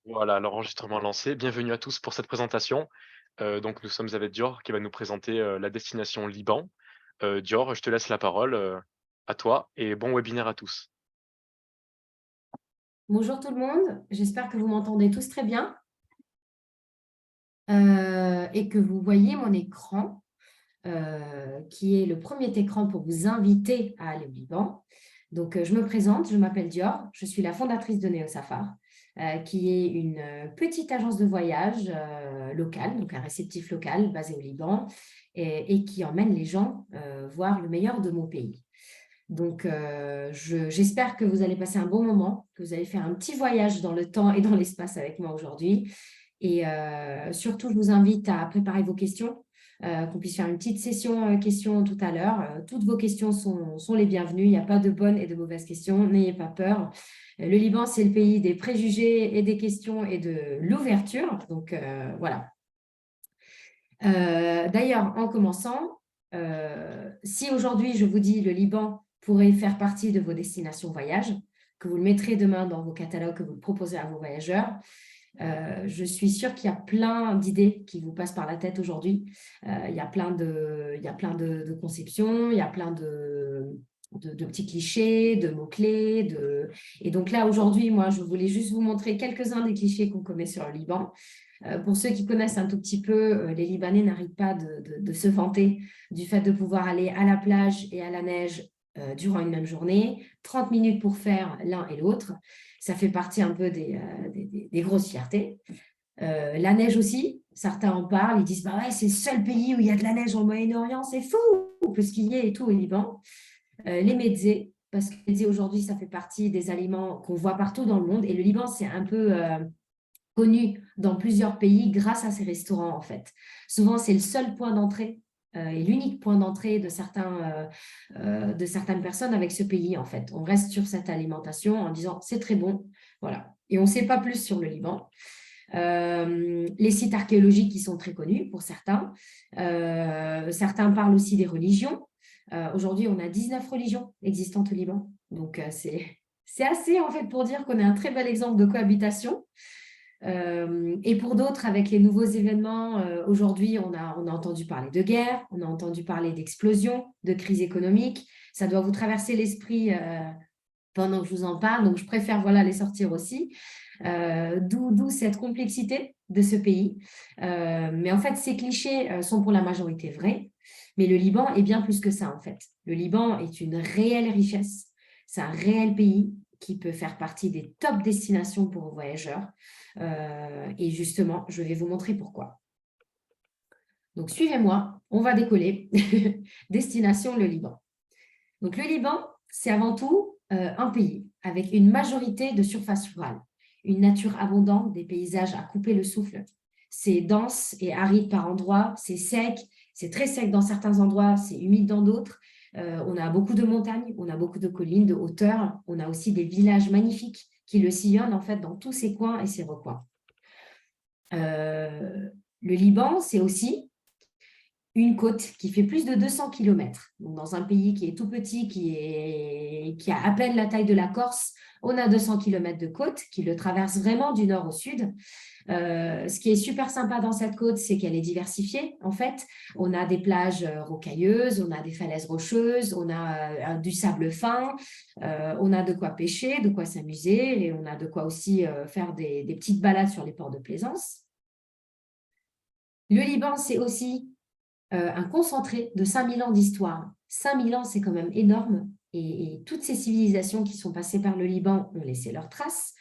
Voilà, l'enregistrement lancé. Bienvenue à tous pour cette présentation. Donc nous sommes avec Dior qui va nous présenter, la destination Liban. Dior, je te laisse la parole, à toi et bon webinaire à tous. Bonjour tout le monde, j'espère que vous m'entendez tous très bien et que vous voyez mon écran qui est le premier écran pour vous inviter à aller au Liban. Donc, je me présente, je m'appelle Dior, je suis la fondatrice de Neo Safar, qui est une petite agence de voyage locale, donc un réceptif local basé au Liban et qui emmène les gens voir le meilleur de mon pays. Donc, j'espère que vous allez passer un bon moment, que vous allez faire un petit voyage dans le temps et dans l'espace avec moi aujourd'hui. Et surtout, je vous invite à préparer vos questions, qu'on puisse faire une petite session questions tout à l'heure. Toutes vos questions sont les bienvenues. Il n'y a pas de bonnes et de mauvaises questions. N'ayez pas peur. Le Liban, c'est le pays des préjugés et des questions et de l'ouverture. Donc, voilà. D'ailleurs, en commençant, si aujourd'hui je vous dis le Liban pourrait faire partie de vos destinations voyage, que vous le mettrez demain dans vos catalogues, que vous le proposez à vos voyageurs, je suis sûre qu'il y a plein d'idées qui vous passent par la tête aujourd'hui. Il y a plein de conceptions, il y a plein de petits clichés, de mots-clés. Et donc là, aujourd'hui, moi, je voulais juste vous montrer quelques-uns des clichés qu'on connaît sur le Liban. Pour ceux qui connaissent un tout petit peu, les Libanais n'arrêtent pas de se vanter du fait de pouvoir aller à la plage et à la neige durant une même journée, 30 minutes pour faire l'un et l'autre. Ça fait partie un peu des grosses fiertés. La neige aussi, certains en parlent, ils disent bah ouais, c'est le seul pays où il y a de la neige au Moyen-Orient, c'est fou, on peut skier et tout au Liban. Les mezzés, parce que les mezzés aujourd'hui, ça fait partie des aliments qu'on voit partout dans le monde et le Liban, c'est un peu connu dans plusieurs pays grâce à ces restaurants, en fait. Souvent, c'est le seul point d'entrée et l'unique point d'entrée de certaines personnes avec ce pays, en fait. On reste sur cette alimentation en disant c'est très bon, voilà. Et on ne sait pas plus sur le Liban. Les sites archéologiques qui sont très connus pour certains. Certains parlent aussi des religions. Aujourd'hui, on a 19 religions existantes au Liban. Donc, c'est assez, en fait, pour dire qu'on est un très bel exemple de cohabitation. Et pour d'autres, avec les nouveaux événements, aujourd'hui, on a entendu parler de guerre, on a entendu parler d'explosion, de crise économique. Ça doit vous traverser l'esprit pendant que je vous en parle, donc je préfère voilà, les sortir aussi. D'où cette complexité de ce pays. Mais en fait, ces clichés sont pour la majorité vrais, mais le Liban est bien plus que ça, en fait. Le Liban est une réelle richesse, c'est un réel pays qui peut faire partie des top destinations pour vos voyageurs. Et justement, je vais vous montrer pourquoi. Donc, suivez-moi, on va décoller. Destination le Liban. Donc, le Liban, c'est avant tout un pays avec une majorité de surface rurale, une nature abondante, des paysages à couper le souffle. C'est dense et aride par endroits, c'est sec, c'est très sec dans certains endroits, c'est humide dans d'autres. On a beaucoup de montagnes, on a beaucoup de collines, de hauteurs. On a aussi des villages magnifiques qui le sillonnent en fait dans tous ses coins et ses recoins. Le Liban, c'est aussi une côte qui fait plus de 200 kilomètres. Donc, dans un pays qui est tout petit, qui a à peine la taille de la Corse, on a 200 kilomètres de côte qui le traverse vraiment du nord au sud. Ce qui est super sympa dans cette côte, c'est qu'elle est diversifiée. En fait, on a des plages rocailleuses, on a des falaises rocheuses, on a du sable fin, on a de quoi pêcher, de quoi s'amuser et on a de quoi aussi faire des petites balades sur les ports de plaisance. Le Liban, c'est aussi un concentré de 5000 ans d'histoire. 5000 ans, c'est quand même énorme. Et toutes ces civilisations qui sont passées par le Liban ont laissé leurs traces.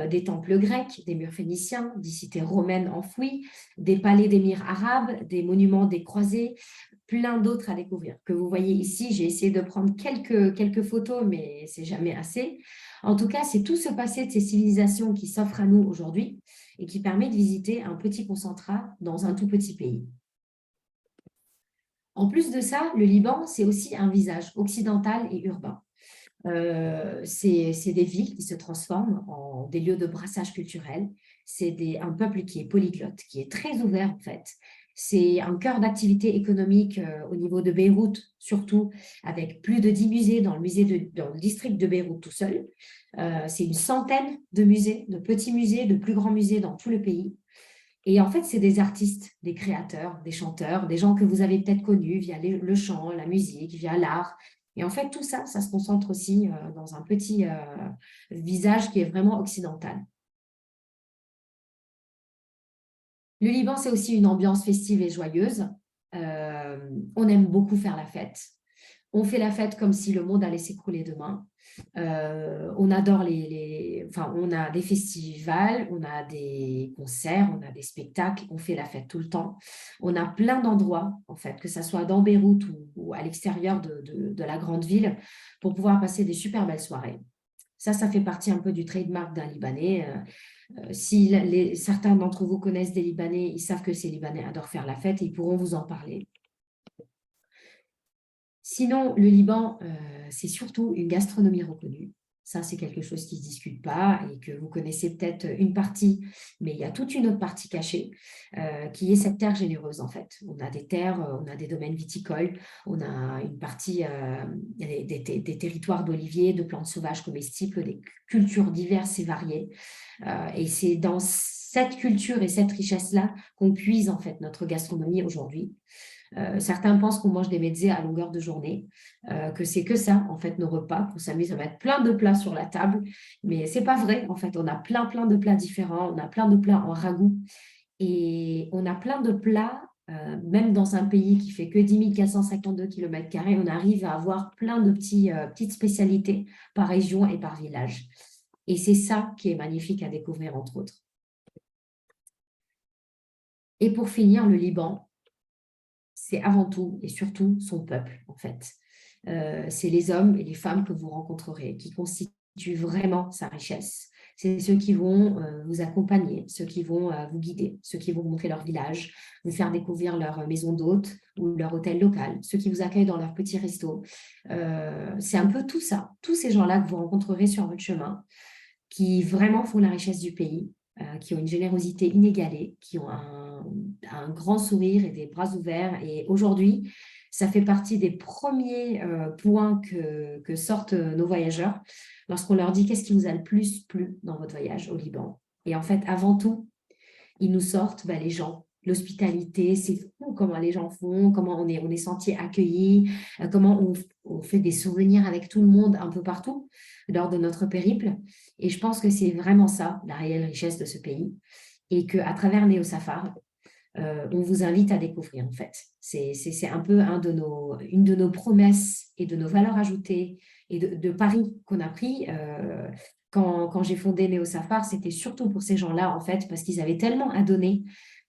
Des temples grecs, des murs phéniciens, des cités romaines enfouies, des palais d'émirs arabes, des monuments des croisés, plein d'autres à découvrir. Que vous voyez ici, j'ai essayé de prendre quelques photos, mais c'est jamais assez. En tout cas, c'est tout ce passé de ces civilisations qui s'offrent à nous aujourd'hui et qui permet de visiter un petit concentrat dans un tout petit pays. En plus de ça, le Liban, c'est aussi un visage occidental et urbain. C'est des villes qui se transforment en des lieux de brassage culturel. C'est un peuple qui est polyglotte, qui est très ouvert en fait. C'est un cœur d'activité économique au niveau de Beyrouth, surtout, avec plus de 10 musées dans dans le district de Beyrouth tout seul. C'est une centaine de musées, de petits musées, de plus grands musées dans tout le pays. Et en fait, c'est des artistes, des créateurs, des chanteurs, des gens que vous avez peut-être connus via le chant, la musique, via l'art. Et en fait, tout ça, ça se concentre aussi dans un petit visage qui est vraiment occidental. Le Liban, c'est aussi une ambiance festive et joyeuse. On aime beaucoup faire la fête. On fait la fête comme si le monde allait s'écrouler demain. On adore enfin, on a des festivals, on a des concerts, on a des spectacles, on fait la fête tout le temps. On a plein d'endroits, en fait, que ce soit dans Beyrouth ou à l'extérieur de la grande ville, pour pouvoir passer des super belles soirées. Ça fait partie un peu du trademark d'un Libanais. Si certains d'entre vous connaissent des Libanais, ils savent que ces Libanais adorent faire la fête et ils pourront vous en parler. Sinon, le Liban, c'est surtout une gastronomie reconnue. Ça, c'est quelque chose qui ne se discute pas et que vous connaissez peut-être une partie, mais il y a toute une autre partie cachée qui est cette terre généreuse, en fait. On a des terres, on a des domaines viticoles, on a une partie, des territoires d'oliviers, de plantes sauvages comestibles, des cultures diverses et variées. Et c'est dans cette culture et cette richesse-là qu'on puise, en fait, notre gastronomie aujourd'hui. Certains pensent qu'on mange des mezzés à longueur de journée, que c'est que ça, en fait, nos repas, qu'on s'amuse à mettre plein de plats sur la table. Mais ce n'est pas vrai, en fait. On a plein de plats différents, on a plein de plats en ragoût. Et on a plein de plats, même dans un pays qui fait que 10 452 km², on arrive à avoir plein de petites spécialités par région et par village. Et c'est ça qui est magnifique à découvrir, entre autres. Et pour finir, le Liban, c'est avant tout et surtout son peuple, en fait. C'est les hommes et les femmes que vous rencontrerez qui constituent vraiment sa richesse. C'est ceux qui vont vous accompagner, ceux qui vont vous guider, ceux qui vont vous montrer leur village, vous faire découvrir leur maison d'hôte ou leur hôtel local, ceux qui vous accueillent dans leur petit resto. C'est un peu tout ça, tous ces gens-là que vous rencontrerez sur votre chemin, qui vraiment font la richesse du pays, qui ont une générosité inégalée, qui ont un grand sourire et des bras ouverts. Et aujourd'hui, ça fait partie des premiers points que sortent nos voyageurs lorsqu'on leur dit qu'est-ce qui vous a le plus plu dans votre voyage au Liban. Et en fait, avant tout, ils nous sortent les gens, l'hospitalité, c'est fou comment les gens font, comment on est senti accueillis, comment on fait des souvenirs avec tout le monde un peu partout lors de notre périple. Et je pense que c'est vraiment ça, la réelle richesse de ce pays. Et qu'à travers Néo Safar, on vous invite à découvrir en fait. C'est un peu une de nos promesses et de nos valeurs ajoutées et de paris qu'on a pris quand j'ai fondé Néo Safar, c'était surtout pour ces gens-là en fait, parce qu'ils avaient tellement à donner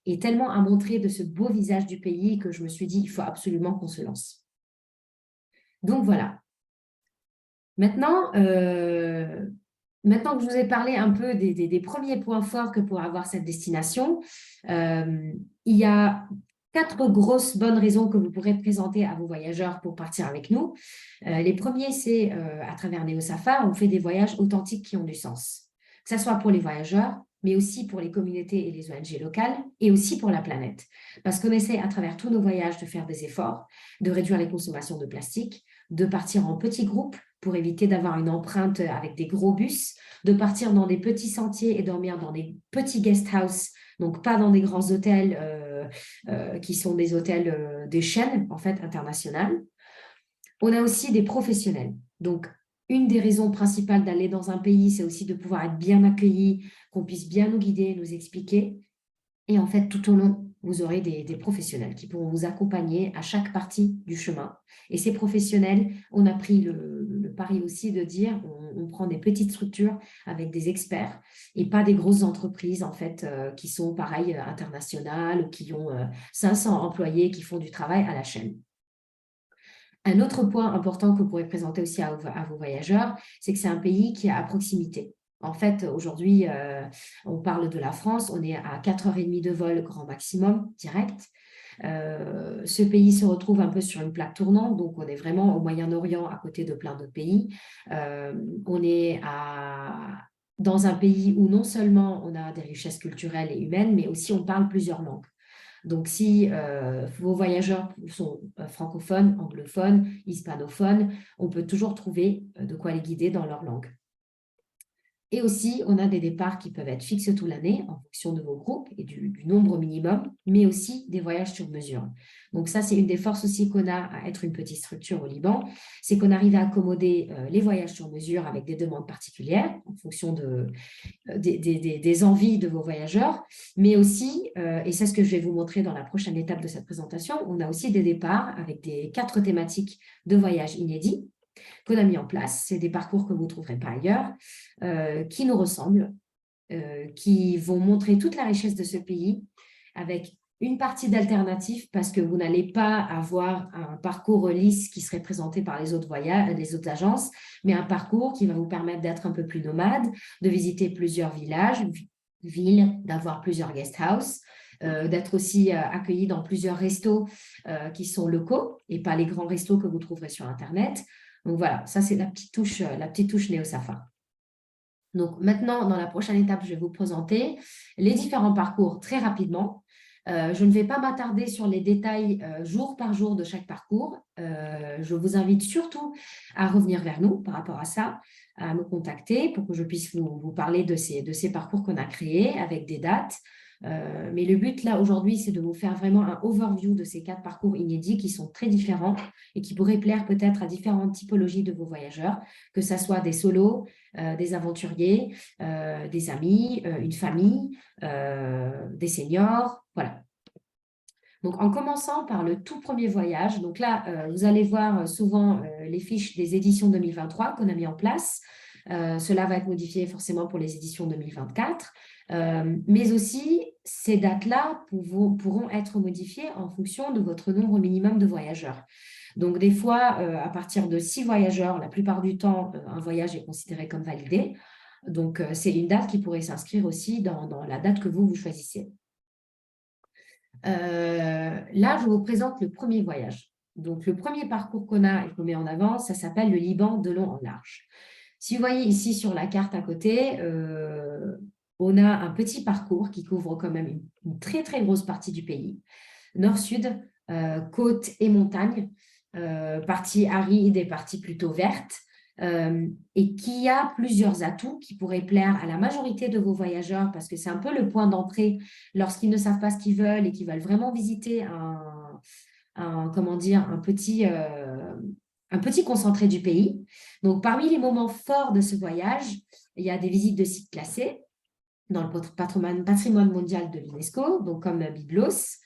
et tellement à montrer de ce beau visage du pays que je me suis dit, il faut absolument qu'on se lance. Donc voilà. Maintenant, maintenant que je vous ai parlé un peu des premiers points forts que pour avoir cette destination, il y a 4 grosses bonnes raisons que vous pourrez présenter à vos voyageurs pour partir avec nous. Les premiers, c'est à travers Néo Safar, on fait des voyages authentiques qui ont du sens, que ce soit pour les voyageurs, mais aussi pour les communautés et les ONG locales, et aussi pour la planète. Parce qu'on essaie à travers tous nos voyages de faire des efforts, de réduire les consommations de plastique, de partir en petits groupes pour éviter d'avoir une empreinte avec des gros bus, de partir dans des petits sentiers et dormir dans des petits guest house, donc pas dans des grands hôtels qui sont des hôtels des chaînes en fait internationales. On a aussi des professionnels. Donc, une des raisons principales d'aller dans un pays, c'est aussi de pouvoir être bien accueilli, qu'on puisse bien nous guider, nous expliquer. Et en fait, tout au long, vous aurez des professionnels qui pourront vous accompagner à chaque partie du chemin. Et ces professionnels, on a pris le pari aussi de dire on prend des petites structures avec des experts et pas des grosses entreprises en fait qui sont pareilles internationales, qui ont 500 employés qui font du travail à la chaîne. Un autre point important que vous pourrez présenter aussi à vos voyageurs, c'est que c'est un pays qui est à proximité. En fait, aujourd'hui, on parle de la France, on est à 4h30 de vol grand maximum, direct. Ce pays se retrouve un peu sur une plaque tournante, donc on est vraiment au Moyen-Orient à côté de plein d'autres pays. On est dans un pays où non seulement on a des richesses culturelles et humaines, mais aussi on parle plusieurs langues. Donc, si vos voyageurs sont francophones, anglophones, hispanophones, on peut toujours trouver de quoi les guider dans leur langue. Et aussi, on a des départs qui peuvent être fixes toute l'année en fonction de vos groupes et du nombre minimum, mais aussi des voyages sur mesure. Donc ça, c'est une des forces aussi qu'on a à être une petite structure au Liban, c'est qu'on arrive à accommoder les voyages sur mesure avec des demandes particulières en fonction des envies de vos voyageurs, mais aussi, et c'est ce que je vais vous montrer dans la prochaine étape de cette présentation, on a aussi des départs avec des 4 thématiques de voyages inédits qu'on a mis en place. C'est des parcours que vous ne trouverez pas ailleurs, qui nous ressemblent, qui vont montrer toute la richesse de ce pays avec une partie d'alternative parce que vous n'allez pas avoir un parcours lisse qui serait présenté par les autres voyages, les autres agences, mais un parcours qui va vous permettre d'être un peu plus nomade, de visiter plusieurs villages, villes, d'avoir plusieurs guest house, d'être aussi accueilli dans plusieurs restos qui sont locaux et pas les grands restos que vous trouverez sur Internet. Donc voilà, ça c'est la petite touche Néo-Safa. Donc maintenant, dans la prochaine étape, je vais vous présenter les différents parcours très rapidement. Je ne vais pas m'attarder sur les détails jour par jour de chaque parcours. Je vous invite surtout à revenir vers nous par rapport à ça, à me contacter pour que je puisse vous parler de ces parcours qu'on a créés avec des dates. Mais le but là aujourd'hui, c'est de vous faire vraiment un overview de ces 4 parcours inédits qui sont très différents et qui pourraient plaire peut-être à différentes typologies de vos voyageurs, que ce soit des solos, des aventuriers, des amis, une famille, des seniors, voilà. Donc, en commençant par le tout premier voyage, donc là, vous allez voir souvent les fiches des éditions 2023 qu'on a mis en place. Cela va être modifié forcément pour les éditions 2024, mais aussi ces dates-là pourront être modifiées en fonction de votre nombre minimum de voyageurs. Donc, des fois, à partir de 6 voyageurs, la plupart du temps, un voyage est considéré comme validé. Donc, c'est une date qui pourrait s'inscrire aussi dans la date que vous choisissez. Là, je vous présente le premier voyage. Donc, le premier parcours qu'on a et qu'on met en avant, ça s'appelle le Liban de long en large. Si vous voyez ici sur la carte à côté, on a un petit parcours qui couvre quand même une très, très grosse partie du pays. Nord-sud, côte et montagne, partie aride et partie plutôt verte. Et qui a plusieurs atouts qui pourraient plaire à la majorité de vos voyageurs parce que c'est un peu le point d'entrée lorsqu'ils ne savent pas ce qu'ils veulent et qu'ils veulent vraiment visiter comment dire, un petit concentré du pays. Donc, parmi les moments forts de ce voyage, il y a des visites de sites classés dans le patrimoine mondial de l'UNESCO, donc comme Byblos,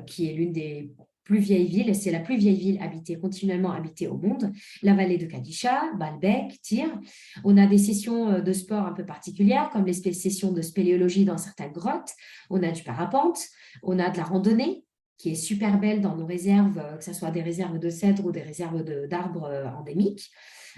qui est l'une des plus vieilles villes, c'est la plus vieille ville continuellement habitée au monde, la vallée de Kadisha, Baalbek, Tyr. On a des sessions de sport un peu particulières, comme les sessions de spéléologie dans certaines grottes. On a du parapente, on a de la randonnée, qui est super belle dans nos réserves, que ce soit des réserves de cèdres ou des réserves d'arbres endémiques.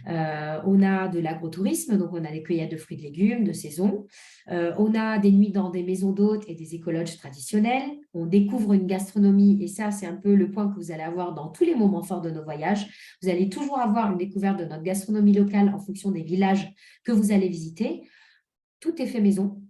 On a de l'agrotourisme, donc on a des cueillettes de fruits et de légumes de saison. On a des nuits dans des maisons d'hôtes et des écologes traditionnels. On découvre une gastronomie, et ça, c'est un peu le point que vous allez avoir dans tous les moments forts de nos voyages. Vous allez toujours avoir une découverte de notre gastronomie locale en fonction des villages que vous allez visiter. Tout est fait maison.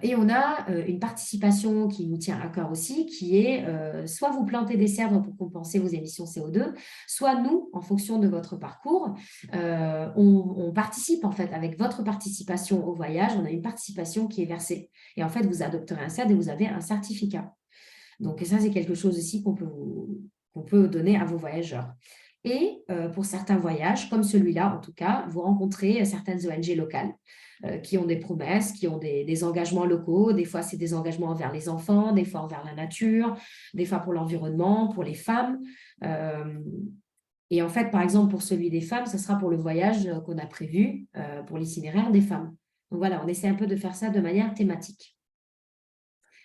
Et on a une participation qui nous tient à cœur aussi, qui est soit vous plantez des cèdres pour compenser vos émissions CO2, soit nous, en fonction de votre parcours, on participe en fait avec votre participation au voyage, on a une participation qui est versée. Et en fait, vous adopterez un cèdre et vous avez un certificat. Donc ça, c'est quelque chose aussi qu'on peut donner à vos voyageurs. Et pour certains voyages, comme celui-là en tout cas, vous rencontrez certaines ONG locales qui ont des promesses, qui ont des engagements locaux. Des fois, c'est des engagements envers les enfants, des fois envers la nature, des fois pour l'environnement, pour les femmes. Et en fait, par exemple, pour celui des femmes, ce sera pour le voyage qu'on a prévu pour l'itinéraire des femmes. Donc voilà, on essaie un peu de faire ça de manière thématique.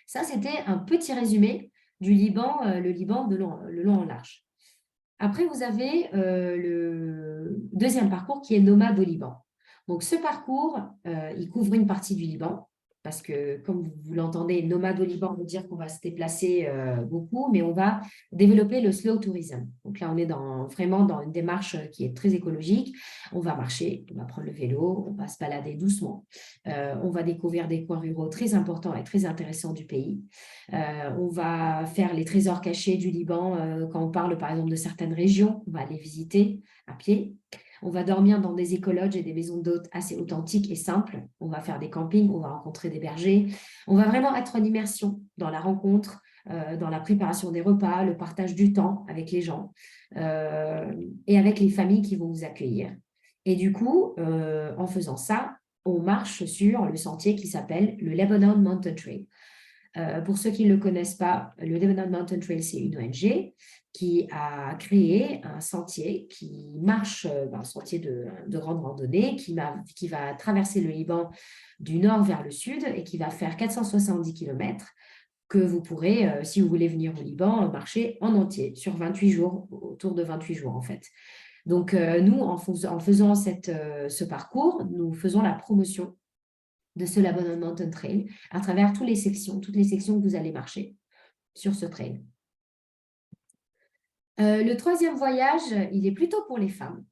Ça, c'était un petit résumé du Liban, le Liban le long en large. Après, vous avez le deuxième parcours qui est nomade au Liban. Donc, ce parcours, il couvre une partie du Liban, parce que, comme vous l'entendez, nomade au Liban veut dire qu'on va se déplacer beaucoup, mais on va développer le slow tourism. Donc là, on est vraiment dans une démarche qui est très écologique. On va marcher, on va prendre le vélo, on va se balader doucement. On va découvrir des coins ruraux très importants et très intéressants du pays. On va faire les trésors cachés du Liban. Quand on parle, par exemple, de certaines régions, on va les visiter à pied. On va dormir dans des écologes et des maisons d'hôtes assez authentiques et simples. On va faire des campings, on va rencontrer des bergers. On va vraiment être en immersion dans la rencontre, dans la préparation des repas, le partage du temps avec les gens et avec les familles qui vont vous accueillir. Et du coup, en faisant ça, on marche sur le sentier qui s'appelle le Lebanon Mountain Trail. Pour ceux qui ne le connaissent pas, le Lebanon Mountain Trail, c'est une ONG qui a créé un sentier qui marche, un sentier de grande randonnée qui va traverser le Liban du nord vers le sud et qui va faire 470 km que vous pourrez, si vous voulez venir au Liban, marcher en entier sur 28 jours, autour de 28 jours en fait. Donc, nous, en faisant ce parcours, nous faisons la promotion de ce Lebanon Mountain Trail à travers toutes les sections que vous allez marcher sur ce trail. Le troisième voyage, il est plutôt pour les femmes.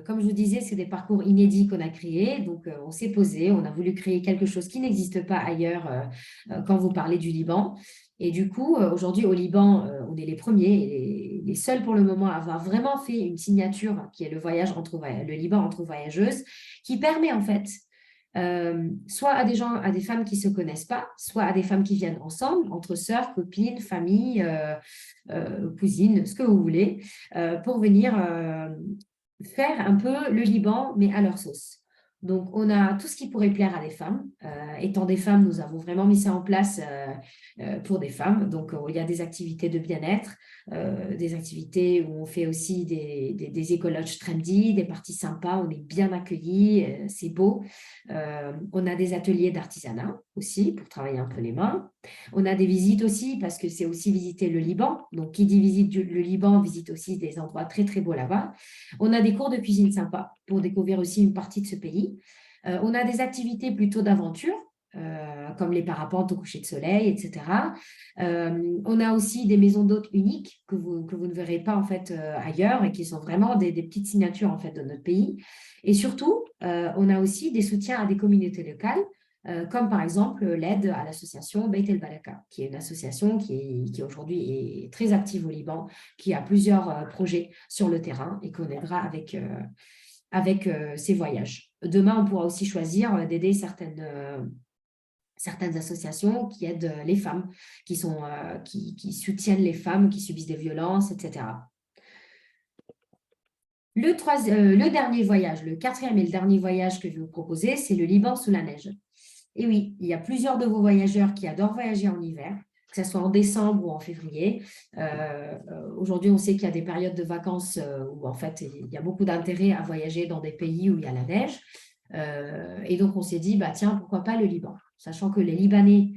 Comme je vous disais, c'est des parcours inédits qu'on a créés. Donc, on s'est posé, on a voulu créer quelque chose qui n'existe pas ailleurs quand vous parlez du Liban. Et du coup, aujourd'hui, au Liban, on est les premiers et les seuls pour le moment à avoir vraiment fait une signature qui est le Liban entre voyageuses, qui permet en fait soit à des femmes qui ne se connaissent pas, soit à des femmes qui viennent ensemble, entre sœurs, copines, familles, cousines, ce que vous voulez, pour venir faire un peu le Liban, mais à leur sauce. Donc, on a tout ce qui pourrait plaire à des femmes. Étant des femmes, nous avons vraiment mis ça en place pour des femmes. Donc, il y a des activités de bien-être, des activités où on fait aussi des écologes trendy, des parties sympas, on est bien accueillis, c'est beau. On a des ateliers d'artisanat aussi pour travailler un peu les mains. On a des visites aussi parce que c'est aussi visiter le Liban. Donc, qui dit visite le Liban, visite aussi des endroits très, très beaux là-bas. On a des cours de cuisine sympas pour découvrir aussi une partie de ce pays. On a des activités plutôt d'aventure, comme les parapentes au coucher de soleil, etc. On a aussi des maisons d'hôtes uniques que vous ne verrez pas en fait ailleurs et qui sont vraiment des petites signatures en fait de notre pays. Et surtout, on a aussi des soutiens à des communautés locales, comme par exemple l'aide à l'association Beit El Baraka, qui est une association qui aujourd'hui est très active au Liban, qui a plusieurs projets sur le terrain et qu'on aidera avec ces voyages. Demain, on pourra aussi choisir d'aider certaines associations qui aident les femmes, qui soutiennent les femmes qui subissent des violences, etc. Le dernier voyage, le quatrième et le dernier voyage que je vais vous proposer, c'est le Liban sous la neige. Et oui, il y a plusieurs de vos voyageurs qui adorent voyager en hiver, que ce soit en décembre ou en février. Aujourd'hui, on sait qu'il y a des périodes de vacances où en fait, il y a beaucoup d'intérêt à voyager dans des pays où il y a la neige. Et donc, on s'est dit, bah, tiens, pourquoi pas le Liban? Sachant que les Libanais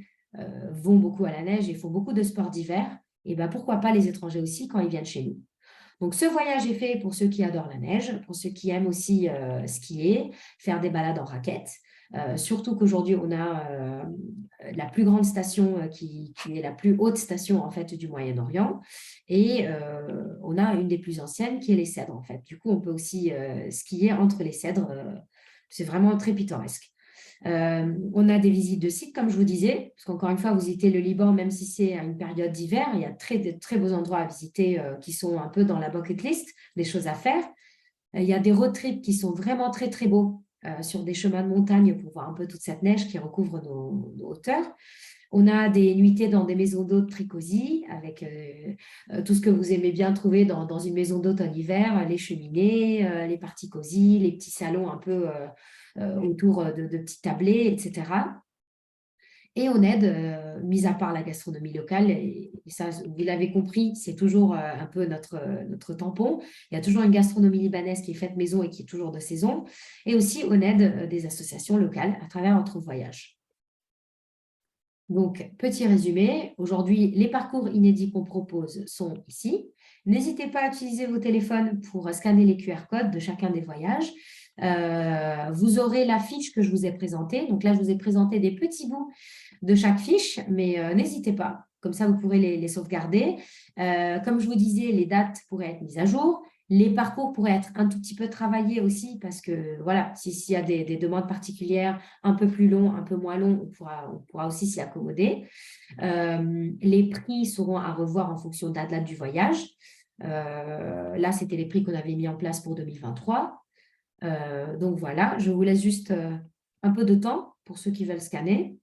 vont beaucoup à la neige et font beaucoup de sports d'hiver, et bah, pourquoi pas les étrangers aussi quand ils viennent chez nous? Donc, ce voyage est fait pour ceux qui adorent la neige, pour ceux qui aiment aussi skier, faire des balades en raquettes. Surtout qu'aujourd'hui, on a la plus grande station qui est la plus haute station en fait du Moyen-Orient et on a une des plus anciennes qui est les Cèdres en fait. Du coup, on peut aussi skier entre les Cèdres. C'est vraiment très pittoresque. On a des visites de sites, comme je vous disais, parce qu'encore une fois, vous visitez le Liban, même si c'est à une période d'hiver, il y a de très beaux endroits à visiter qui sont un peu dans la bucket list, des choses à faire. Il y a des road trips qui sont vraiment très, très beaux sur des chemins de montagne pour voir un peu toute cette neige qui recouvre nos hauteurs. On a des nuitées dans des maisons d'hôtes très cosy, avec tout ce que vous aimez bien trouver dans une maison d'hôte en hiver, les cheminées, les parties cosy, les petits salons un peu autour de petits tablés, etc. Et on aide, mis à part la gastronomie locale, et ça, vous l'avez compris, c'est toujours un peu notre tampon. Il y a toujours une gastronomie libanaise qui est faite maison et qui est toujours de saison. Et aussi, on aide des associations locales à travers notre voyage. Donc, petit résumé, aujourd'hui, les parcours inédits qu'on propose sont ici. N'hésitez pas à utiliser vos téléphones pour scanner les QR codes de chacun des voyages. Vous aurez la fiche que je vous ai présentée. Donc là, je vous ai présenté des petits bouts de chaque fiche, mais n'hésitez pas. Comme ça, vous pourrez les sauvegarder. Comme je vous disais, les dates pourraient être mises à jour. Les parcours pourraient être un tout petit peu travaillés aussi parce que, voilà, s'il y a des demandes particulières, un peu plus longs, un peu moins longs, on pourra aussi s'y accommoder. Les prix seront à revoir en fonction de la date du voyage. Là, c'était les prix qu'on avait mis en place pour 2023. Donc voilà, je vous laisse juste un peu de temps pour ceux qui veulent scanner.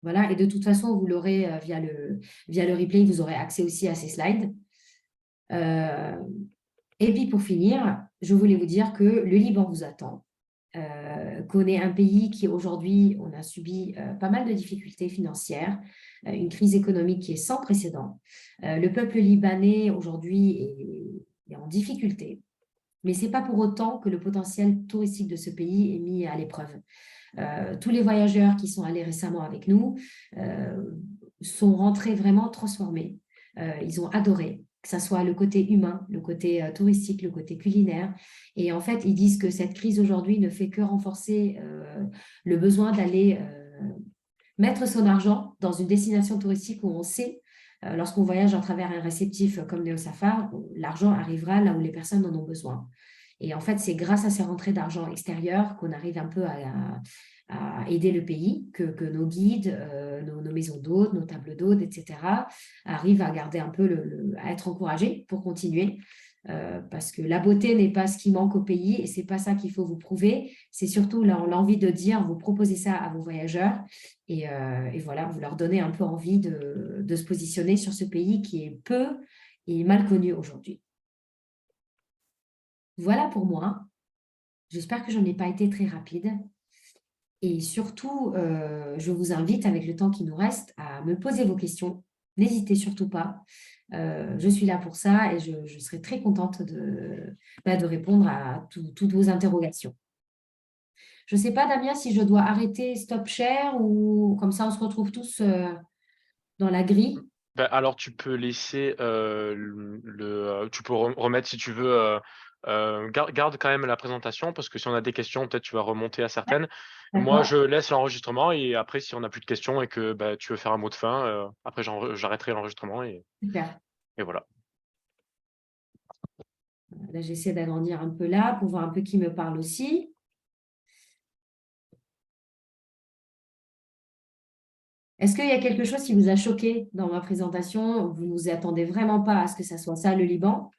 Voilà, et de toute façon, vous l'aurez via le replay, vous aurez accès aussi à ces slides. Et puis pour finir, je voulais vous dire que le Liban vous attend, qu'on est un pays qui aujourd'hui, on a subi pas mal de difficultés financières, une crise économique qui est sans précédent. Le peuple libanais aujourd'hui est en difficulté, mais ce n'est pas pour autant que le potentiel touristique de ce pays est mis à l'épreuve. Tous les voyageurs qui sont allés récemment avec nous sont rentrés vraiment transformés. Ils ont adoré, que ce soit le côté humain, le côté touristique, le côté culinaire. Et en fait, ils disent que cette crise aujourd'hui ne fait que renforcer le besoin d'aller mettre son argent dans une destination touristique où on sait, lorsqu'on voyage à travers un réceptif comme Néo-Safar, l'argent arrivera là où les personnes en ont besoin. Et en fait, c'est grâce à ces rentrées d'argent extérieures qu'on arrive un peu à aider le pays, que nos guides, nos maisons d'hôtes, nos tables d'hôtes, etc., arrivent à garder un peu, à être encouragés pour continuer. Parce que la beauté n'est pas ce qui manque au pays et ce n'est pas ça qu'il faut vous prouver. C'est surtout l'envie de dire, vous proposez ça à vos voyageurs et voilà, vous leur donnez un peu envie de se positionner sur ce pays qui est peu et mal connu aujourd'hui. Voilà pour moi. J'espère que je n'ai pas été très rapide. Et surtout, je vous invite, avec le temps qui nous reste, à me poser vos questions. N'hésitez surtout pas. Je suis là pour ça et je serai très contente de répondre à toutes vos interrogations. Je ne sais pas, Damien, si je dois arrêter Stop Share ou comme ça, on se retrouve tous dans la grille. Ben, alors, tu peux laisser tu peux remettre si tu veux. Garde quand même la présentation parce que si on a des questions, peut-être tu vas remonter à certaines. Moi, je D'accord, laisse l'enregistrement et après, si on n'a plus de questions et que bah, tu veux faire un mot de fin, après j'arrêterai l'enregistrement super. et voilà. Là, j'essaie d'agrandir un peu là pour voir un peu qui me parle aussi. Est-ce qu'il y a quelque chose qui vous a choqué dans ma présentation? Vous ne vous attendez vraiment pas à ce que ça soit ça, le Liban?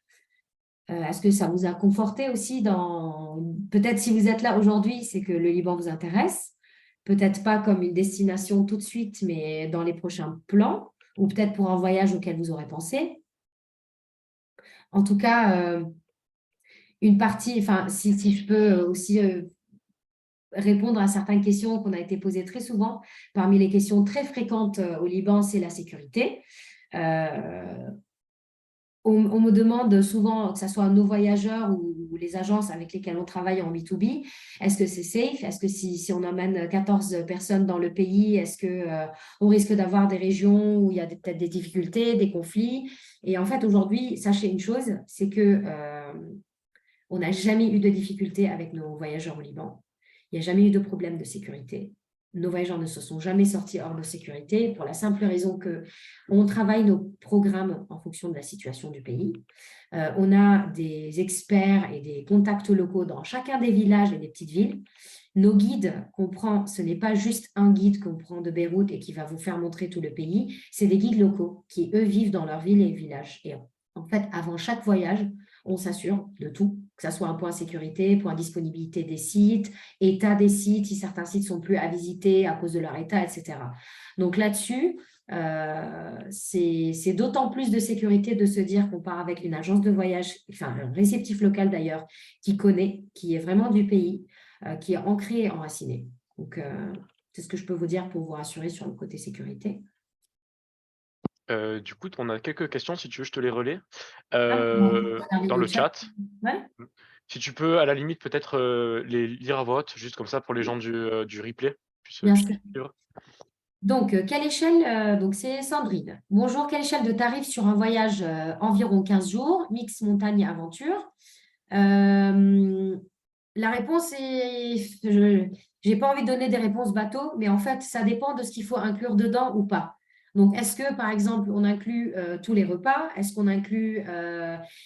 Est-ce que ça vous a conforté aussi dans... Peut-être si vous êtes là aujourd'hui, c'est que le Liban vous intéresse. Peut-être pas comme une destination tout de suite, mais dans les prochains plans, ou peut-être pour un voyage auquel vous aurez pensé. En tout cas, une partie, enfin, si je peux aussi répondre à certaines questions qu'on a été posées très souvent. Parmi les questions très fréquentes au Liban, c'est la sécurité. On me demande souvent, que ce soit nos voyageurs ou les agences avec lesquelles on travaille en B2B, est-ce que c'est safe? Est-ce que si on emmène 14 personnes dans le pays, est-ce qu'on risque d'avoir des régions où il y a peut-être des difficultés, des conflits? Et en fait, aujourd'hui, sachez une chose, c'est que on n'a jamais eu de difficultés avec nos voyageurs au Liban. Il n'y a jamais eu de problème de sécurité. Nos voyageurs ne se sont jamais sortis hors de sécurité pour la simple raison qu'on travaille nos programmes en fonction de la situation du pays. On a des experts et des contacts locaux dans chacun des villages et des petites villes. Nos guides qu'on prend, ce n'est pas juste un guide qu'on prend de Beyrouth et qui va vous faire montrer tout le pays, c'est des guides locaux qui, eux, vivent dans leur ville et village. Et en fait, avant chaque voyage, on s'assure de tout, que ce soit un point sécurité, point disponibilité des sites, état des sites, si certains sites sont plus à visiter à cause de leur état, etc. Donc là-dessus, c'est d'autant plus de sécurité de se dire qu'on part avec une agence de voyage, enfin un réceptif local d'ailleurs, qui connaît, qui est vraiment du pays, qui est ancré et enraciné. Donc, c'est ce que je peux vous dire pour vous rassurer sur le côté sécurité. Du coup, on a quelques questions, si tu veux, je te les relais. Ah, regardez Dans le le chat. chat. Ouais. Si tu peux, à la limite, peut-être les lire à voix haute, juste comme ça pour les gens du replay, Bien puissent sûr. suivre. Donc, quelle échelle, donc c'est Sandrine. Bonjour, quelle échelle de tarifs sur un voyage environ 15 jours, mix montagne-aventure? La réponse est, je n'ai pas envie de donner des réponses bateau, mais en fait, ça dépend de ce qu'il faut inclure dedans ou pas. Donc, est-ce que, par exemple, on inclut tous les repas? Est-ce qu'on inclut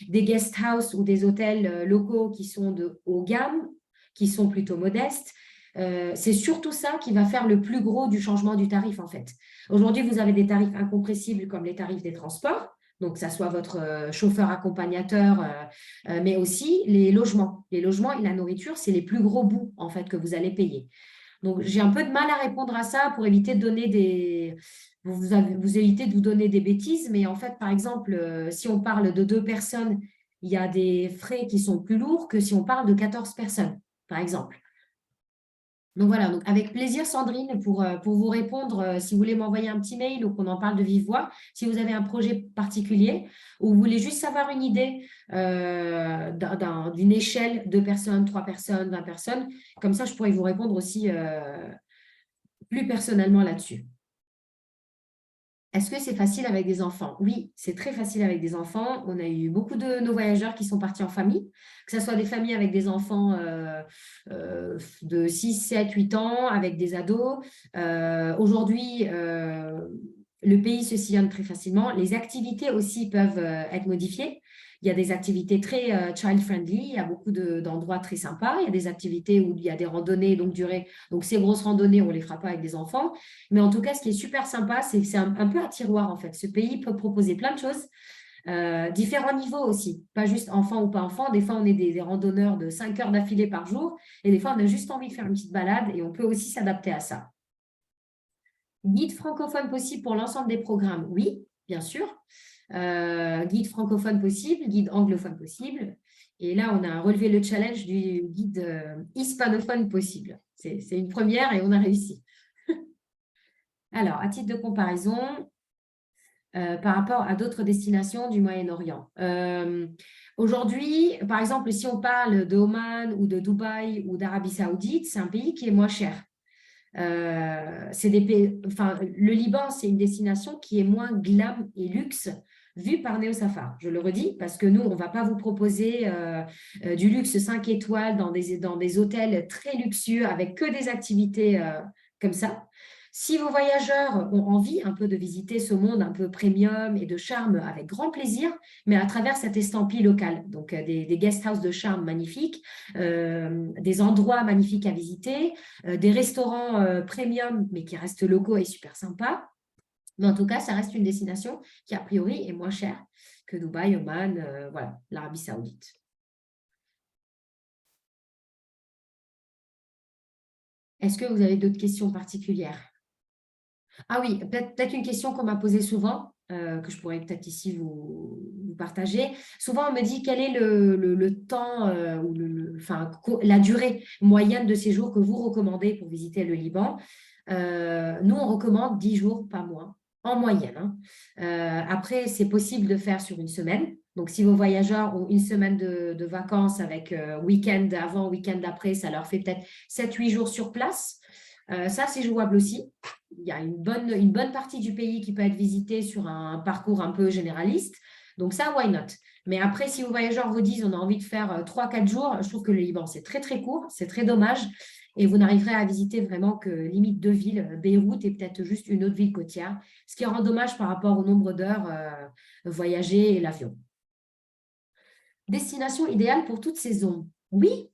des guest house ou des hôtels locaux qui sont de haut gamme, qui sont plutôt modestes? C'est surtout ça qui va faire le plus gros du changement du tarif, en fait. Aujourd'hui, vous avez des tarifs incompressibles comme les tarifs des transports. Donc, que ça soit votre chauffeur accompagnateur, mais aussi les logements. Les logements et la nourriture, c'est les plus gros bouts, en fait, que vous allez payer. Donc, j'ai un peu de mal à répondre à ça pour éviter de donner des… Vous évitez de vous donner des bêtises, mais en fait, par exemple, si on parle de 2 personnes, il y a des frais qui sont plus lourds que si on parle de 14 personnes, par exemple. Donc voilà, donc avec plaisir Sandrine pour vous répondre, si vous voulez m'envoyer un petit mail ou qu'on en parle de vive voix, si vous avez un projet particulier ou vous voulez juste savoir une idée d'une échelle, 2 personnes, 3 personnes, 20 personnes, comme ça je pourrais vous répondre aussi plus personnellement là-dessus. Est-ce que c'est facile avec des enfants? Oui, c'est très facile avec des enfants. On a eu beaucoup de nos voyageurs qui sont partis en famille, que ce soit des familles avec des enfants de 6, 7, 8 ans, avec des ados. Aujourd'hui, le pays se sillonne très facilement. Les activités aussi peuvent être modifiées. Il y a des activités très child-friendly, il y a beaucoup d'endroits très sympas. Il y a des activités où il y a des randonnées longue durée. Donc, ces grosses randonnées, on ne les fera pas avec des enfants. Mais en tout cas, ce qui est super sympa, c'est que c'est un peu un tiroir, en fait. Ce pays peut proposer plein de choses, différents niveaux aussi, pas juste enfant ou pas enfant. Des fois, on est des randonneurs de 5 heures d'affilée par jour et des fois, on a juste envie de faire une petite balade et on peut aussi s'adapter à ça. Guide francophone possible pour l'ensemble des programmes, oui, bien sûr. Guide francophone possible, guide anglophone possible. Et là, on a relevé le challenge du guide hispanophone possible. C'est une première et on a réussi. Alors, à titre de comparaison, par rapport à d'autres destinations du Moyen-Orient. Aujourd'hui, par exemple, si on parle de Oman ou de Dubaï ou d'Arabie Saoudite, c'est un pays qui est moins cher. Le Liban, c'est une destination qui est moins glam et luxe vue par Neo Safar. Je le redis parce que nous, on ne va pas vous proposer du luxe 5 étoiles dans des hôtels très luxueux avec que des activités comme ça. Si vos voyageurs ont envie un peu de visiter ce monde un peu premium et de charme avec grand plaisir, mais à travers cette estampille locale, donc des guest house de charme magnifiques, des endroits magnifiques à visiter, des restaurants premium, mais qui restent locaux et super sympas. Mais en tout cas, ça reste une destination qui, a priori, est moins chère que Dubaï, Oman, voilà, l'Arabie Saoudite. Est-ce que vous avez d'autres questions particulières? Ah oui, peut-être une question qu'on m'a posée souvent, que je pourrais peut-être ici vous partager. Souvent, on me dit quel est le temps ou la durée moyenne de séjour que vous recommandez pour visiter le Liban. Nous, on recommande 10 jours, pas moins, en moyenne, hein. Après, c'est possible de faire sur une semaine. Donc, si vos voyageurs ont une semaine de vacances avec week-end avant, week-end après, ça leur fait peut-être 7-8 jours sur place. Ça, c'est jouable aussi. Il y a une bonne partie du pays qui peut être visitée sur un parcours un peu généraliste. Donc ça, why not? Mais après, si vos voyageurs vous disent on a envie de faire 3-4 jours, je trouve que le Liban, c'est très, très court, c'est très dommage. Et vous n'arriverez à visiter vraiment que limite 2 villes, Beyrouth et peut-être juste une autre ville côtière, ce qui rend dommage par rapport au nombre d'heures voyagées et l'avion. Destination idéale pour toute saison. Oui,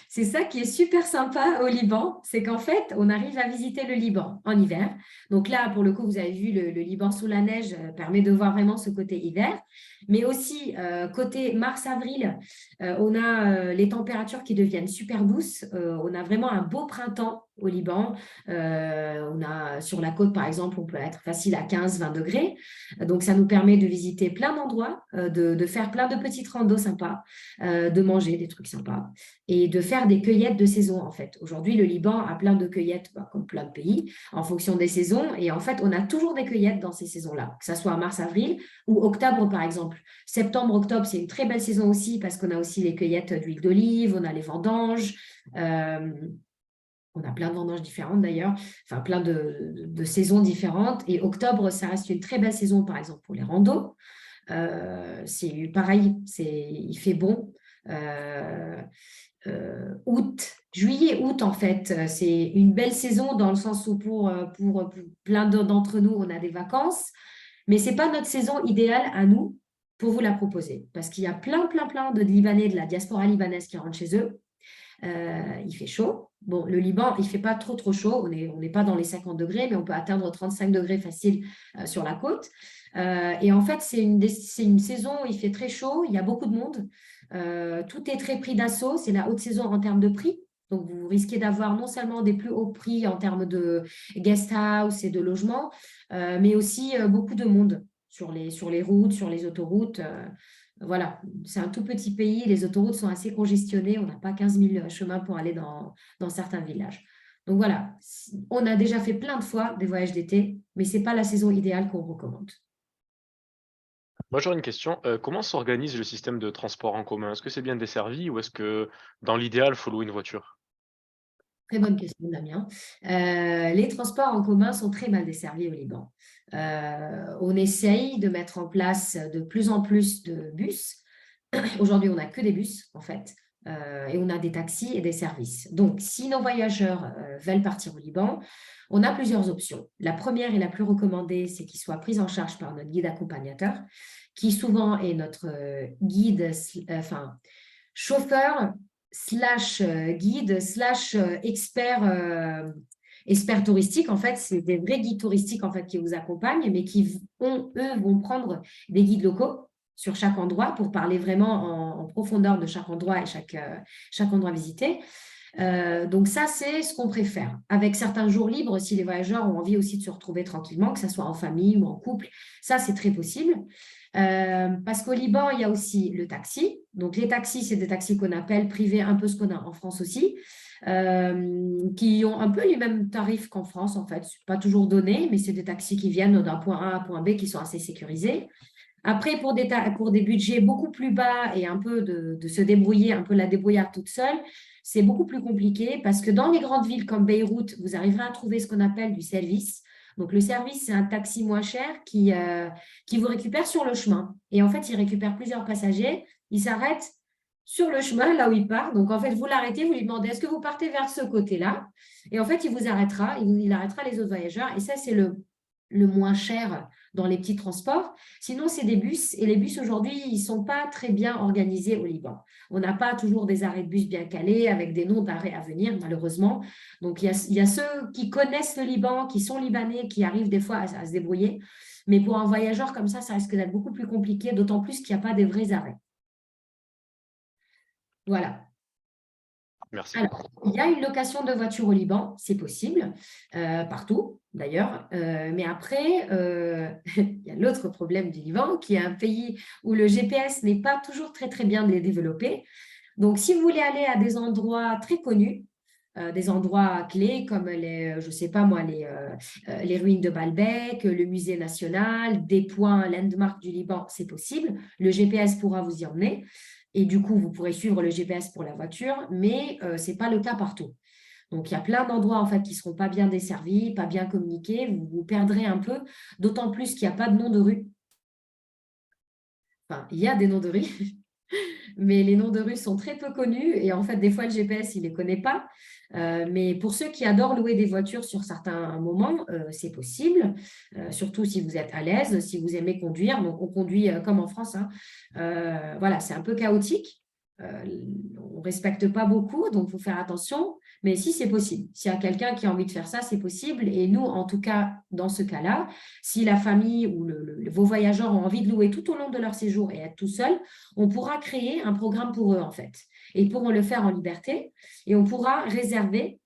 c'est ça qui est super sympa au Liban, c'est qu'en fait, on arrive à visiter le Liban en hiver. Donc là, pour le coup, vous avez vu le Liban sous la neige permet de voir vraiment ce côté hiver. Mais aussi, côté mars-avril, on a les températures qui deviennent super douces. On a vraiment un beau printemps au Liban. On a sur la côte, par exemple, on peut être facile à 15-20 degrés. Donc, ça nous permet de visiter plein d'endroits, de faire plein de petites randos sympas, de manger des trucs sympas et de faire des cueillettes de saison, en fait. Aujourd'hui, le Liban a plein de cueillettes, comme plein de pays, en fonction des saisons. Et en fait, on a toujours des cueillettes dans ces saisons-là, que ce soit mars-avril ou octobre, par exemple. Septembre-octobre, c'est une très belle saison aussi parce qu'on a aussi les cueillettes d'huile d'olive, on a les vendanges. On a plein de vendanges différentes d'ailleurs, enfin plein de saisons différentes. Et octobre, ça reste une très belle saison, par exemple, pour les randos. C'est pareil, il fait bon. Août, juillet, août, en fait, c'est une belle saison dans le sens où pour plein d'entre nous, on a des vacances. Mais ce n'est pas notre saison idéale à nous pour vous la proposer. Parce qu'il y a plein de Libanais, de la diaspora libanaise qui rentrent chez eux. Il fait chaud. Bon, le Liban, il ne fait pas trop chaud. On n'est pas dans les 50 degrés, mais on peut atteindre 35 degrés facile sur la côte. Et en fait, c'est une saison où il fait très chaud, il y a beaucoup de monde. Tout est très pris d'assaut. C'est la haute saison en termes de prix. Donc, vous risquez d'avoir non seulement des plus hauts prix en termes de guest house et de logement, mais aussi beaucoup de monde sur les routes, sur les autoroutes. Voilà, c'est un tout petit pays, les autoroutes sont assez congestionnées, on n'a pas 15 000 chemins pour aller dans certains villages. Donc voilà, on a déjà fait plein de fois des voyages d'été, mais ce n'est pas la saison idéale qu'on recommande. Moi, j'aurais une question. Comment s'organise le système de transport en commun? Est-ce que c'est bien desservi ou est-ce que, dans l'idéal, il faut louer une voiture? Très bonne question, Damien. Les transports en commun sont très mal desservis au Liban. On essaye de mettre en place de plus en plus de bus. Aujourd'hui, on n'a que des bus, en fait, et on a des taxis et des services. Donc, si nos voyageurs veulent partir au Liban, on a plusieurs options. La première et la plus recommandée, c'est qu'ils soient pris en charge par notre guide accompagnateur, qui souvent est notre guide, enfin, chauffeur slash guide slash expert touristique. En fait, c'est des vrais guides touristiques en fait, qui vous accompagnent, mais eux, vont prendre des guides locaux sur chaque endroit pour parler vraiment en profondeur de chaque endroit et chaque endroit visité. Donc ça, c'est ce qu'on préfère. Avec certains jours libres, si les voyageurs ont envie aussi de se retrouver tranquillement, que ce soit en famille ou en couple, ça, c'est très possible. Parce qu'au Liban, il y a aussi le taxi. Donc les taxis, c'est des taxis qu'on appelle privés, un peu ce qu'on a en France aussi, qui ont un peu les mêmes tarifs qu'en France, en fait. Pas toujours donné, mais c'est des taxis qui viennent d'un point A à un point B qui sont assez sécurisés. Après, pour des budgets beaucoup plus bas et un peu de se débrouiller, un peu la débrouillarde toute seule, c'est beaucoup plus compliqué parce que dans les grandes villes comme Beyrouth, vous arriverez à trouver ce qu'on appelle du service. Donc, le service, c'est un taxi moins cher qui vous récupère sur le chemin. Et en fait, il récupère plusieurs passagers. Il s'arrête sur le chemin, là où il part. Donc, en fait, vous l'arrêtez, vous lui demandez, est-ce que vous partez vers ce côté-là? Et en fait, il vous arrêtera, il arrêtera les autres voyageurs. Et ça, c'est le moins cher dans les petits transports. Sinon, c'est des bus. Et les bus, aujourd'hui, ils ne sont pas très bien organisés au Liban. On n'a pas toujours des arrêts de bus bien calés avec des noms d'arrêts à venir, malheureusement. Donc, il y a ceux qui connaissent le Liban, qui sont libanais, qui arrivent des fois à se débrouiller. Mais pour un voyageur comme ça risque d'être beaucoup plus compliqué, d'autant plus qu'il n'y a pas de vrais arrêts. Voilà. Merci. Alors, il y a une location de voiture au Liban, c'est possible, partout d'ailleurs. Mais après, il y a l'autre problème du Liban, qui est un pays où le GPS n'est pas toujours très bien développé. Donc, si vous voulez aller à des endroits très connus, des endroits clés comme je sais pas moi, les ruines de Baalbek, le musée national, des points landmark du Liban, c'est possible. Le GPS pourra vous y emmener. Et du coup, vous pourrez suivre le GPS pour la voiture, mais ce n'est pas le cas partout. Donc, il y a plein d'endroits en fait, qui ne seront pas bien desservis, pas bien communiqués. Vous perdrez un peu, d'autant plus qu'il n'y a pas de nom de rue. Enfin, il y a des noms de rue, mais les noms de rue sont très peu connus et en fait, des fois, le GPS, il ne les connaît pas. Mais pour ceux qui adorent louer des voitures sur certains moments, c'est possible, surtout si vous êtes à l'aise, si vous aimez conduire. Donc, on conduit comme en France, hein. Voilà, c'est un peu chaotique. On ne respecte pas beaucoup, donc il faut faire attention. Mais si c'est possible, s'il y a quelqu'un qui a envie de faire ça, c'est possible. Et nous, en tout cas, dans ce cas-là, si la famille ou vos voyageurs ont envie de louer tout au long de leur séjour et être tout seuls, on pourra créer un programme pour eux, en fait. Et ils pourront le faire en liberté. Et on pourra réserver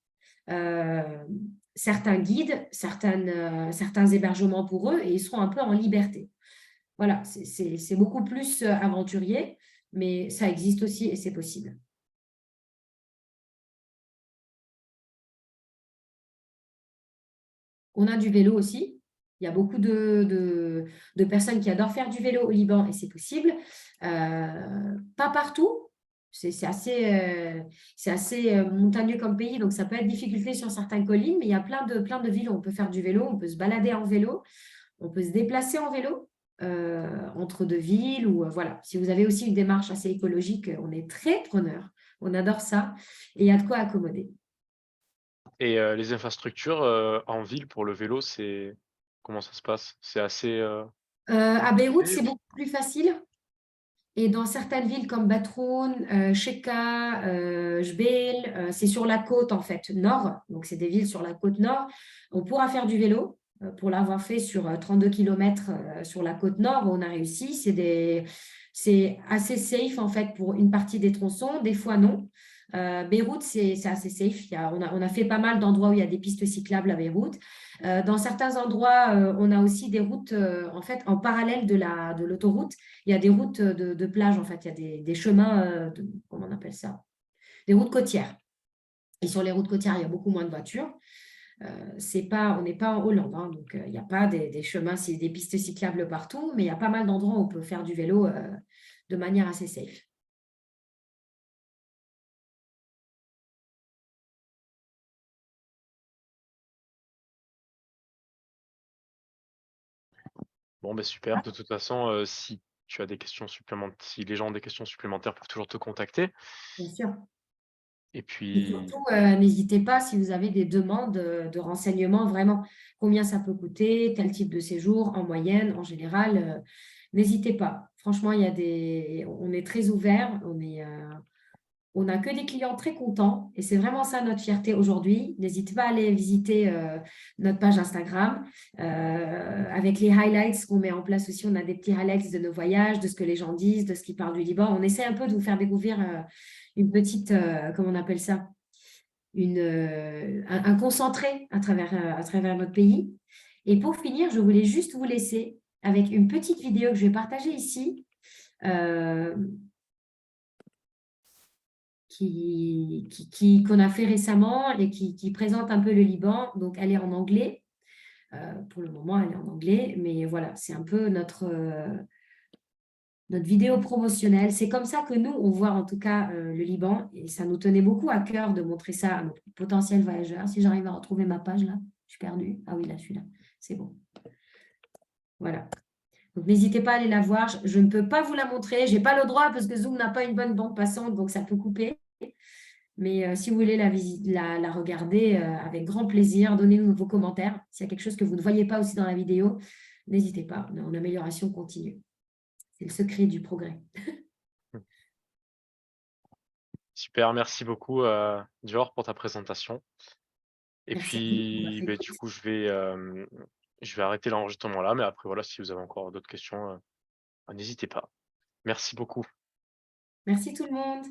certains guides, certains hébergements pour eux, et ils seront un peu en liberté. Voilà, c'est beaucoup plus aventurier, mais ça existe aussi et c'est possible. On a du vélo aussi. Il y a beaucoup de personnes qui adorent faire du vélo au Liban et c'est possible. Pas partout, C'est assez montagneux comme pays, donc ça peut être difficulté sur certaines collines, mais il y a plein de villes où on peut faire du vélo, on peut se balader en vélo, on peut se déplacer en vélo entre deux villes. Ou voilà. Si vous avez aussi une démarche assez écologique, on est très preneur. On adore ça et il y a de quoi accommoder. Et les infrastructures, en ville pour le vélo, c'est comment ça se passe? C'est assez, À Beyrouth, c'est safe? beaucoup plus facile. Et dans certaines villes comme Batroun, Sheka, Jbeil, c'est sur la côte en fait nord. Donc c'est des villes sur la côte nord. On pourra faire du vélo. Pour l'avoir fait sur 32 km sur la côte nord, on a réussi. C'est assez safe en fait pour une partie des tronçons, des fois non. Beyrouth, c'est assez safe. On a fait pas mal d'endroits où il y a des pistes cyclables à Beyrouth. Dans certains endroits, on a aussi des routes en fait en parallèle de l'autoroute. Il y a des routes de plage, en fait. Il y a des chemins, comment on appelle ça? Des routes côtières. Et sur les routes côtières, il y a beaucoup moins de voitures. On n'est pas en Hollande, hein, donc il n'y a pas des chemins, c'est des pistes cyclables partout, mais il y a pas mal d'endroits où on peut faire du vélo de manière assez safe. Bon, ben super. De toute façon, si tu as des questions supplémentaires, si les gens ont des questions supplémentaires, peuvent toujours te contacter. Bien sûr. Et Et puis, surtout, n'hésitez pas si vous avez des demandes de renseignements, vraiment, combien ça peut coûter, quel type de séjour, en moyenne, en général, n'hésitez pas. Franchement, on est très ouvert, on n'a que des clients très contents et c'est vraiment ça notre fierté aujourd'hui. N'hésitez pas à aller visiter notre page Instagram avec les highlights qu'on met en place aussi. On a des petits highlights de nos voyages, de ce que les gens disent, de ce qu'ils parlent du Liban. On essaie un peu de vous faire découvrir une petite, comment on appelle ça, un concentré à travers notre pays. Et pour finir, je voulais juste vous laisser avec une petite vidéo que je vais partager ici. Euh, qu'on a fait récemment et qui présente un peu le Liban. Donc, elle est en anglais. Pour le moment, elle est en anglais. Mais voilà, c'est un peu notre vidéo promotionnelle. C'est comme ça que nous, on voit en tout cas le Liban. Et ça nous tenait beaucoup à cœur de montrer ça à nos potentiels voyageurs. Si j'arrive à retrouver ma page là, je suis perdue. Ah oui, là, je suis là. C'est bon. Voilà. Donc, n'hésitez pas à aller la voir. Je ne peux pas vous la montrer. Je n'ai pas le droit parce que Zoom n'a pas une bonne bande passante, donc ça peut couper. Mais si vous voulez la regarder avec grand plaisir, donnez-nous vos commentaires. S'il y a quelque chose que vous ne voyez pas aussi dans la vidéo, n'hésitez pas. On est en amélioration continue. C'est le secret du progrès. super, merci beaucoup, Dior, pour ta présentation. Et Merci à vous pour puis, votre beh, du écoute. coup, je vais arrêter l'enregistrement là, mais après, voilà, si vous avez encore d'autres questions, n'hésitez pas. Merci beaucoup. Merci tout le monde.